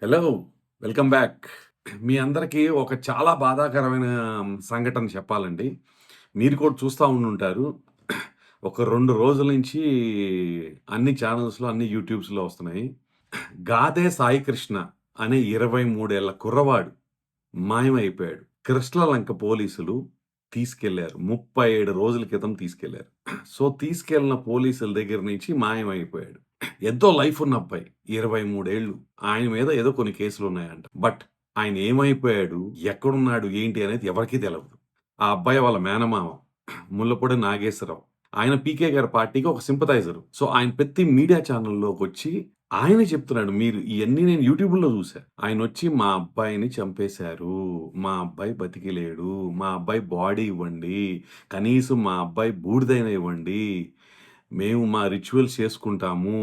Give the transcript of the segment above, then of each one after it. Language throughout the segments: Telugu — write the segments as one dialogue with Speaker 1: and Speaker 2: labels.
Speaker 1: హలో! Welcome back. మీ అందరికీ ఒక చాలా బాధాకరమైన సంఘటన చెప్పాలండి. మీరు కూడా చూస్తా ఉండుంటారు. ఒక 2 రోజుల నుంచి అన్ని ఛానెల్స్‌లో, అన్ని యూట్యూబ్స్‌లో వస్తున్నాయి. గాదే సాయికృష్ణ అనే 23 ఏళ్ల కుర్రవాడు మాయమైపోయాడు. కృష్ణలంక పోలీసులు తీసుకెళ్లారు. 37 రోజుల క్రితం తీసుకెళ్లారు. సో, తీసుకెళ్ళిన పోలీసుల దగ్గర నుంచి మాయమైపోయాడు. ఎంతో లైఫ్ ఉన్న అబ్బాయి. 23 ఏళ్ళు. ఆయన మీద ఏదో కొన్ని కేసులున్నాయంట. బట్ ఆయన ఏమైపోయాడు? ఎక్కడున్నాడు? ఏంటి? అనేది ఎవరికీ తెలవదు. ఆ అబ్బాయి వాళ్ళ మేనమామ ముల్లపూడి నాగేశ్వరరావు. ఆయన పీకే గారి పార్టీకి ఒక సింపథైజర్. సో, ఆయన ప్రతి మీడియా ఛానెల్‌లోకొచ్చి ఆయనే చెప్తున్నాడు. మీరు ఇయన్నీ నేను యూట్యూబ్‌లో చూసా. ఆయనొచ్చి మా అబ్బాయిని చంపేశారు. మా అబ్బాయి బతికి లేడు. మా అబ్బాయి బాడీ ఇవ్వండి. కనీసం మా అబ్బాయి బూడిదైనా ఇవ్వండి. మేము మా రిచువల్స్ చేసుకుంటాము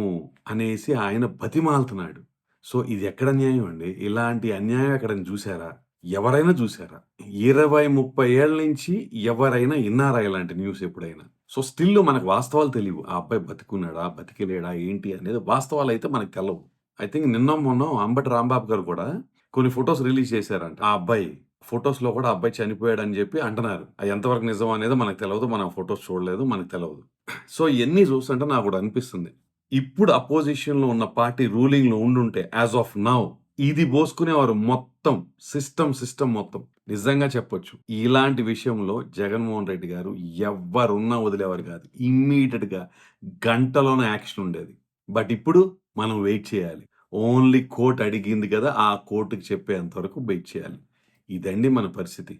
Speaker 1: అనేసి ఆయన బతిమాలుతున్నాడు. సో, ఇది ఎక్కడ న్యాయం అండి? ఇలాంటి అన్యాయం ఎక్కడైనా చూసారా? ఎవరైనా చూసారా? 20, 30 ఏళ్ల నుంచి ఎవరైనా ఇన్నారా ఇలాంటి న్యూస్ ఎప్పుడైనా? సో, స్టిల్ మనకు వాస్తవాలు తెలీవు. ఆ అబ్బాయి బతికున్నాడా? బతికలేడా? ఏంటి అనేది వాస్తవాలైతే మనకు తెలవు. ఐ థింక్ నిన్నో, మొన్నో అంబటి రాంబాబు గారు కూడా కొన్ని ఫోటోస్ రిలీజ్ చేశారంట. ఆ అబ్బాయి ఫోటోస్‌లో కూడా ఆ అబ్బాయి చనిపోయాడని చెప్పి అంటున్నారు. అది ఎంతవరకు నిజం అనేది మనకు తెలవదు. మనం ఫోటోస్ చూడలేదు. మనకు తెలవదు. సో, ఇయన్నీ చూస్తుంటే నాకొకటి అనిపిస్తుంది. ఇప్పుడు అపోజిషన్‌లో ఉన్న పార్టీ రూలింగ్‌లో ఉండుంటే యాస్ ఆఫ్ నౌ ఇది బోసుకునేవారు మొత్తం. సిస్టమ్ మొత్తం. నిజంగా చెప్పొచ్చు. ఇలాంటి విషయంలో జగన్‌మోహన్ రెడ్డి గారు ఎవ్వరున్నా వదిలేవారు కాదు. ఇమ్మీడియేట్‌గా గంటలోనే యాక్షన్ ఉండేది. బట్ ఇప్పుడు మనం వెయిట్ చేయాలి. ఓన్లీ కోర్ట్ అడిగింది కదా! ఆ కోర్ట్‌కి చెప్పేంత వరకు వెయిట్ చేయాలి. ఇదండి మన పరిస్థితి.